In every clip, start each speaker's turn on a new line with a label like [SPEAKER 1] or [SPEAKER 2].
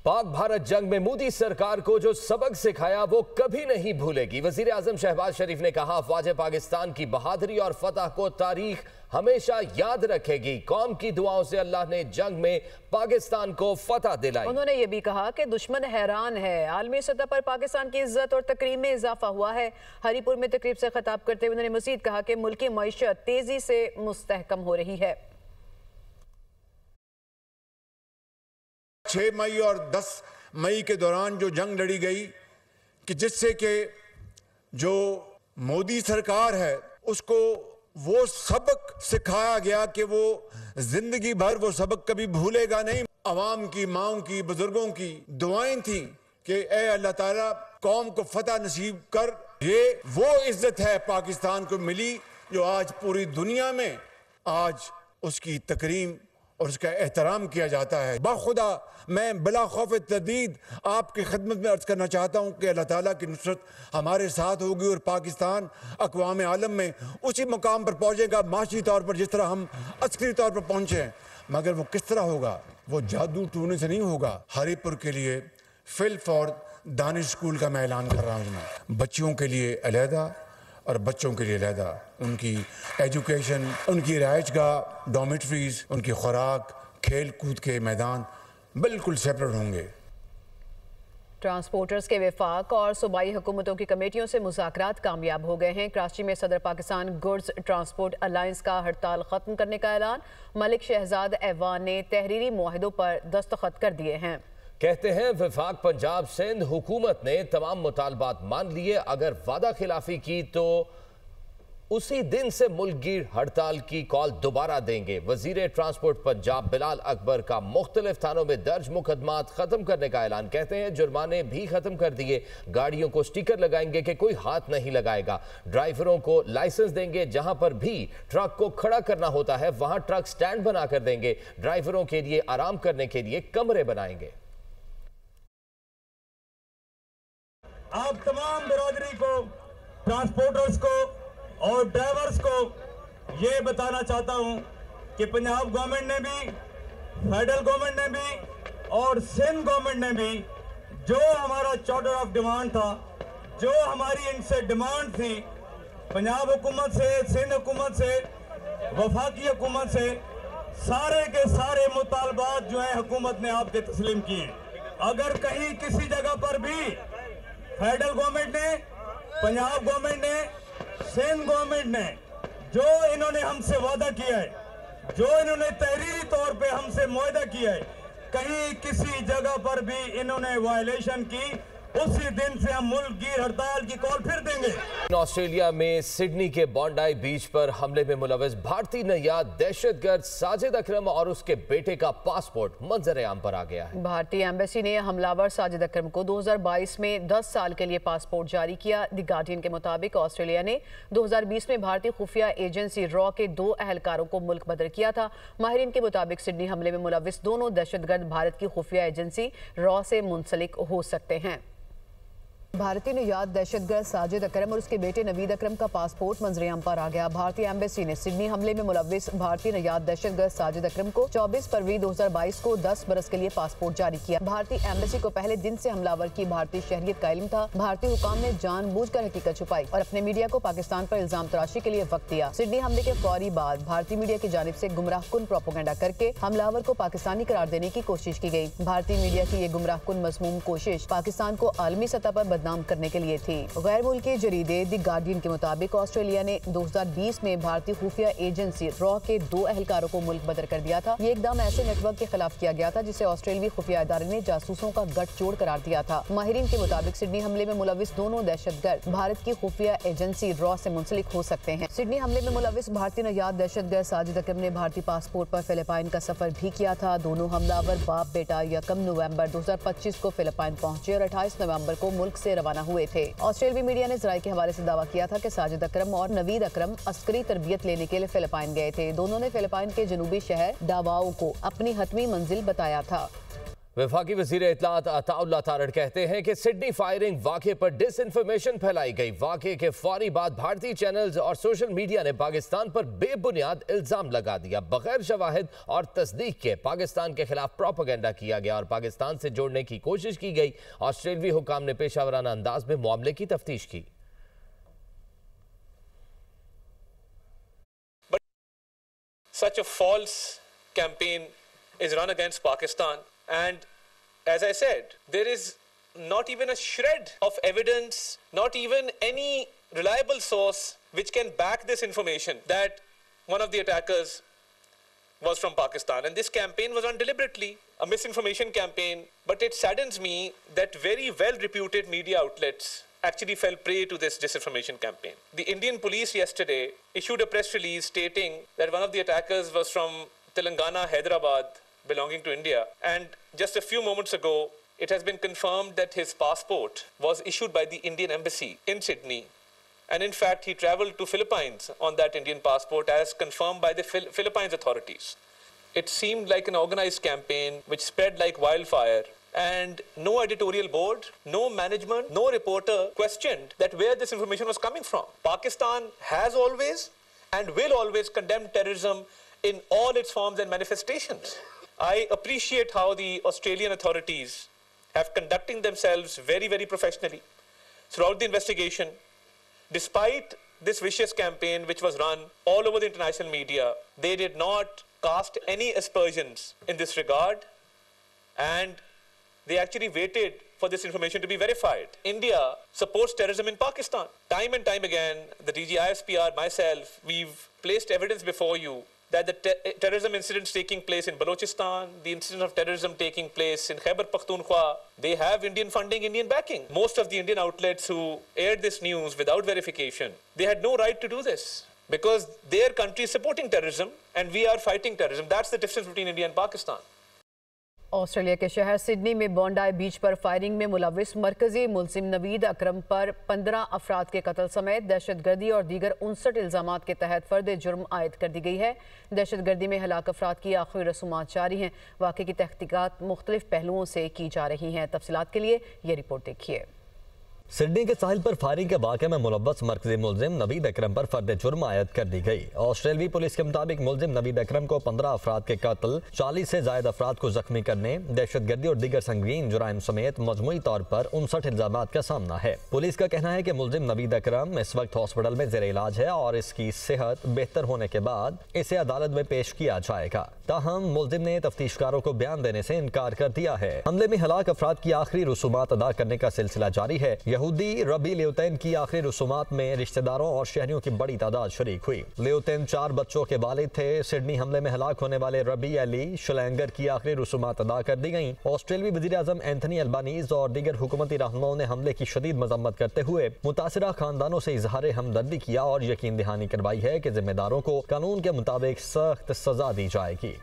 [SPEAKER 1] पाक भारत जंग में मोदी सरकार को जो सबक सिखाया वो कभी नहीं भूलेगी। वजीर आजम शहबाज शरीफ ने कहा, अफवाज पाकिस्तान की बहादुरी और फतह को तारीख हमेशा याद रखेगी। कौम की दुआओं से अल्लाह ने जंग में पाकिस्तान को फतह दिलाई।
[SPEAKER 2] उन्होंने ये भी कहा कि दुश्मन हैरान है। आलमी सतह पर पाकिस्तान की इज्जत और तकरीम में इजाफा हुआ है। हरीपुर में तकरीब से खिताब करते हुए उन्होंने मजीद कहा कि मुल्की मईशत तेजी से मुस्तहकम हो रही है।
[SPEAKER 3] 6 मई और 10 मई के दौरान जो जंग लड़ी गई कि जिससे कि जो मोदी सरकार है उसको वो सबक सिखाया गया कि वो जिंदगी भर वो सबक कभी भूलेगा नहीं। अवाम की, माओं की, बुजुर्गों की दुआएं थी कि ए अल्लाह ताला कौम को फतह नसीब कर। ये वो इज्जत है पाकिस्तान को मिली जो आज पूरी दुनिया में आज उसकी तकरीम और उसका एहतराम किया जाता है। बाखुदा मैं बिला खौफ तदीद आपकी खिदमत में अर्ज करना चाहता हूँ कि अल्लाह ताला की नुसरत हमारे साथ होगी और पाकिस्तान अक़वाम आलम में उसी मुकाम पर पहुँचेगा माशी तौर पर जिस तरह हम अस्करी तौर पर पहुँचे हैं। मगर वो किस तरह होगा? वो जादू टूने से नहीं होगा। हरीपुर के लिए फिल फॉर दानिश स्कूल का मैं ऐलान कर रहा हूँ। बच्चियों के लिए अलहदा और बच्चों के लिए अलहदा, उनकी एजुकेशन, उनकी रिहाइशगाह, डॉर्मेटरीज, उनकी खुराक, खेल कूद के मैदान बिल्कुल सेपरेट होंगे।
[SPEAKER 2] ट्रांसपोर्टर्स के वफाक और सूबाई हुकूमतों की कमेटियों से मुज़ाकरात कामयाब हो गए हैं। कराची में सदर पाकिस्तान गुड्स ट्रांसपोर्ट अलायंस का हड़ताल खत्म करने का ऐलान। मलिक शहजाद ऐवान ने तहरीरी मुआहिदों पर दस्तखत कर दिए हैं।
[SPEAKER 1] कहते हैं वफाक पंजाब सिंध हुकूमत ने तमाम मुतालबात मान लिए। अगर वादा खिलाफी की तो उसी दिन से मुल्कगीर हड़ताल की कॉल दोबारा देंगे। वजीर ट्रांसपोर्ट पंजाब बिलाल अकबर का मुख्तलिफ थानों में दर्ज मुकदमात खत्म करने का ऐलान। कहते हैं जुर्माने भी खत्म कर दिए। गाड़ियों को स्टिकर लगाएंगे कि कोई हाथ नहीं लगाएगा। ड्राइवरों को लाइसेंस देंगे। जहां पर भी ट्रक को खड़ा करना होता है वहां ट्रक स्टैंड बनाकर देंगे। ड्राइवरों के लिए आराम करने के लिए कमरे बनाएंगे।
[SPEAKER 4] आप तमाम बिरादरी को, ट्रांसपोर्टर्स को और ड्राइवर्स को ये बताना चाहता हूं कि पंजाब गवर्नमेंट ने भी, फेडरल गवर्नमेंट ने भी और सिंध गवर्नमेंट ने भी जो हमारा चार्टर ऑफ डिमांड था, जो हमारी इनसे डिमांड थी, पंजाब हुकूमत से, सिंध हुकूमत से, वफाकी हुकूमत से, सारे के सारे मुतालबात जो है हुकूमत ने आपके तस्लीम किए। अगर कहीं किसी जगह पर भी फेडरल गवर्नमेंट ने, पंजाब गवर्नमेंट ने, सिंध गवर्नमेंट ने जो इन्होंने हमसे वादा किया है, जो इन्होंने तहरीरी तौर पे हमसे मुआहदा किया है, कहीं किसी जगह पर भी इन्होंने वायलेशन की, उसी दिन से हम मुल्कगीर हड़ताल की कॉल फिर देंगे।
[SPEAKER 1] ऑस्ट्रेलिया में सिडनी के बॉन्डाई बीच पर हमले में मुलविस भारतीय नैयाद दहशतगर्द साजिद अकरम और उसके बेटे का पासपोर्ट मंजर आम पर आ गया है। भारतीय एम्बेसी ने हमलावर साजिद अकरम को 2022 में 10 साल के लिए पासपोर्ट जारी किया। द गार्डियन के मुताबिक ऑस्ट्रेलिया ने 2020 में भारतीय खुफिया एजेंसी रॉ के 2 अहलकारों को मुल्क बदर किया था। माहिरीन के मुताबिक सिडनी हमले में मुलविस दोनों दहशतगर्द भारत की खुफिया एजेंसी रॉ से मुंसलिक हो सकते हैं। भारतीय नैयाद दहशतगर्द साजिद अकरम और उसके बेटे नवीद अकरम का पासपोर्ट मंजरेआम पर आ गया। भारतीय एम्बेसी ने सिडनी हमले में मुलविस भारतीय नैयाद दहशतगर्द साजिद अकरम को 24 फरवरी 2022 को 10 बरस के लिए पासपोर्ट जारी किया। भारतीय एम्बेसी को पहले दिन से हमलावर की भारतीय शहरियत का इल्म था। भारतीय हुकाम ने जानबूझकर हकीकत छुपाई और अपने मीडिया को पाकिस्तान पर इल्जाम तराशी के लिए वक्त दिया। सिडनी हमले के फौरी बाद भारतीय मीडिया की जानिब से गुमराहकुन प्रोपेगेंडा करके हमलावर को पाकिस्तानी करार देने की कोशिश की गई। भारतीय मीडिया की ये गुमराहकुन मज़मूम कोशिश पाकिस्तान को आलमी सतह पर बदनाम करने के लिए थी। गैर मुल्की जरीदे द गार्डियन के मुताबिक ऑस्ट्रेलिया ने 2020 में भारतीय खुफिया एजेंसी रॉ के 2 अहलकारों को मुल्क बदर कर दिया था। ये इकदाम ऐसे नेटवर्क के खिलाफ किया गया था जिसे ऑस्ट्रेलियाई खुफिया इदारे ने जासूसों का गठजोड़ करार दिया था। माहिरीन के मुताबिक सिडनी हमले में मुलविस दोनों दहशतगर्द भारत की खुफिया एजेंसी रॉ से मुंसलिक हो सकते हैं। सिडनी हमले में मुलविस भारतीय नैयाद दहशतगर्द साजिद अकरम ने भारतीय पासपोर्ट पर फिलिपाइन का सफर भी किया था। दोनों हमलावर बाप बेटा 1 नवंबर 2025 को फिलिपाइन पहुंचे और 28 नवंबर को मुल्क से रवाना हुए थे। ऑस्ट्रेलियाई मीडिया ने ज़राए के हवाले से दावा किया था कि साजिद अकरम और नवीद अकरम अस्करी तरबियत लेने के लिए फिलिपाइन गए थे। दोनों ने फिलिपाइन के जनूबी शहर डावाओ को अपनी हतमी मंजिल बताया था। वफाकी वज़ीर इत्तलात अताउल्लाह तारड़ कहते हैं कि सिडनी फायरिंग वाक़े पर डिसइंफॉर्मेशन फैलाई गई। वाक़े के फौरी बाद भारतीय चैनल्स और सोशल मीडिया ने पाकिस्तान पर बेबुनियाद इल्ज़ाम लगा दिया। बगैर शवाहिद और तस्दीक के पाकिस्तान के खिलाफ प्रोपेगेंडा किया गया और पाकिस्तान से जोड़ने की कोशिश की गई। ऑस्ट्रेलियाई हुकाम ने पेशावराना अंदाज में मामले की तफ्तीश की।
[SPEAKER 5] Such a false campaign is run against Pakistan, and as I said, there is not even a shred of evidence, not even any reliable source which can back this information that one of the attackers was from Pakistan. And this campaign was run deliberately, a misinformation campaign. But it saddens me that very well-reputed media outlets actually fell prey to this disinformation campaign. The Indian police yesterday issued a press release stating that one of the attackers was from Telangana, Hyderabad, belonging to India. And just a few moments ago, it has been confirmed that his passport was issued by the Indian embassy in Sydney. And in fact, he traveled to Philippines on that Indian passport as confirmed by the Philippines authorities. It seemed like an organized campaign which spread like wildfire. And no editorial board, no management, no reporter questioned that where this information was coming from. Pakistan has always and will always condemn terrorism in all its forms and manifestations. I appreciate how the Australian authorities have conducted themselves very, very professionally throughout the investigation. Despite this vicious campaign which was run all over the international media, they did not cast any aspersions in this regard, and they actually waited for this information to be verified. India supports terrorism in Pakistan. Time and time again, the DG ISPR, myself, we've placed evidence before you that the terrorism incidents taking place in Balochistan, the incidents of terrorism taking place in Khyber Pakhtunkhwa, they have Indian funding, Indian backing. Most of the Indian outlets who aired this news without verification, they had no right to do this because their country is supporting terrorism and we are fighting terrorism. That's the difference between India and Pakistan.
[SPEAKER 2] Australia के शहर Sydney में बॉन्डाई बीच पर firing में मुलविस मरकजी मुल्जिम नवीद अकरम पर 15 अफराद के कत्ल समेत दहशतगर्दी और दीगर 59 इल्जामात के तहत फर्द जुर्म आयद कर दी गई है। दहशतगर्दी में हलाक अफराद की आखिरी रसूमात जारी हैं। वाक़े की तहकीकात मुख्तलिफ पहलुओं से की जा रही हैं। तफसीलात के लिए ये रिपोर्ट देखिए।
[SPEAKER 6] सिडनी के साहिल पर फायरिंग के वाक़े में मुलव्वस मरकजी मुल्जिम नवीद अकरम पर फर्द जुर्म आयद कर दी गई। ऑस्ट्रेलियाई पुलिस के मुताबिक मुल्जिम नवीद अकरम को 15 अफराद के कत्ल, 40 से ज्यादा अफराद को जख्मी करने, दहशतगर्दी और दीगर संगीन जुराइम समेत मजमूई तौर पर 59 इल्जामात का सामना है। पुलिस का कहना है कि मुल्जिम नवीद अकरम इस वक्त हॉस्पिटल में ज़ेर इलाज है और इसकी सेहत बेहतर होने के बाद इसे अदालत में पेश किया जाएगा। ताहम मुल्जिम ने तफ्तीशकारों को बयान देने से इनकार कर दिया है। हमले में हलाक अफराद की आखिरी रसूमात अदा करने का सिलसिला जारी है। यहूदी रबी लेउतैन की आखिरी रसूमात में रिश्तेदारों और शहरियों की बड़ी तादाद शरीक हुई। लेउतैन 4 बच्चों के वालिद थे। सिडनी हमले में हलाक होने वाले रबी अली शलैंगर की आखिरी रसूमात अदा कर दी गईं। ऑस्ट्रेलियाई वज़ीर-ए-आज़म एंथनी अल्बानीज़ और दीगर हुकूमती रहनुमाओं ने हमले की शदीद मजम्मत करते हुए मुतासिरा खानदानों से इजहार हमदर्दी किया और यकीन दहानी करवाई है कि जिम्मेदारों को कानून के मुताबिक सख्त सजा दी जाएगी।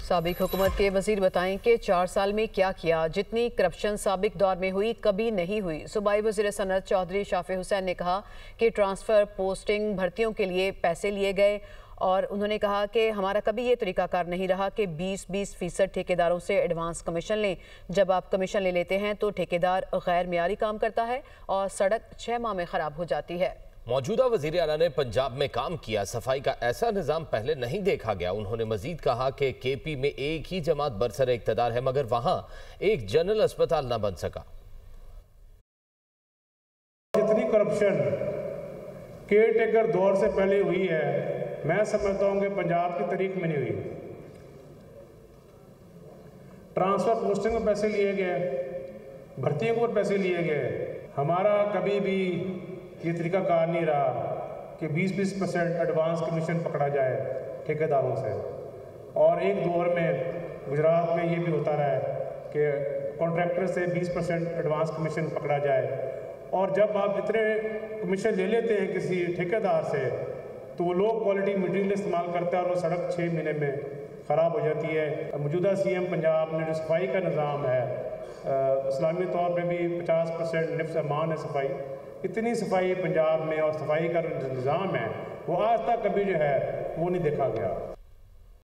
[SPEAKER 2] साबिक हुकूमत के वजीर बताएं कि 4 साल में क्या किया। जितनी करप्शन साबिक दौर में हुई कभी नहीं हुई। सूबाई वज़ीर सनअत चौधरी शाफी हुसैन ने कहा कि ट्रांसफ़र, पोस्टिंग, भर्तियों के लिए पैसे लिए गए और उन्होंने कहा कि हमारा कभी ये तरीकाकार नहीं रहा कि 20% ठेकेदारों से एडवांस कमीशन लें। जब आप कमीशन ले लेते हैं तो ठेकेदार गैर मियारी काम करता है और सड़क 6 माह में ख़राब हो जाती है।
[SPEAKER 1] मौजूदा वज़ीर आला ने पंजाब में काम किया। सफाई का ऐसा निज़ाम पहले नहीं देखा गया। उन्होंने मजीद कहा कि केपी में एक ही जमात बरसर इक़्तिदार है मगर वहाँ एक जनरल अस्पताल न बन सका।
[SPEAKER 7] जितनी करप्शन केयर टेकर दौर से पहले हुई है, मैं समझता हूँ कि पंजाब की तारीख में नहीं हुई। ट्रांसफर पोस्टिंग में पैसे लिए गए, भर्तियों पर पैसे लिए गए। हमारा कभी भी ये तरीकाकार नहीं रहा कि 20% एडवांस कमीशन पकड़ा जाए ठेकेदारों से। और एक दौर में गुजरात में ये भी होता रहा है कि कॉन्ट्रैक्टर से 20% एडवांस कमीशन पकड़ा जाए। और जब आप इतने कमीशन ले लेते हैं किसी ठेकेदार से तो वो लो क्वालिटी मटीरियल इस्तेमाल करता है और वो सड़क 6 महीने में ख़राब हो जाती है। मौजूदा CM पंजाब ने जो सफाई का निज़ाम है, इस्लामी तौर पे भी 50% निफ्स अमान है सफाई। इतनी सफाई पंजाब में और सफाई का जो निज़ाम है वो आज तक कभी जो है वो नहीं देखा गया।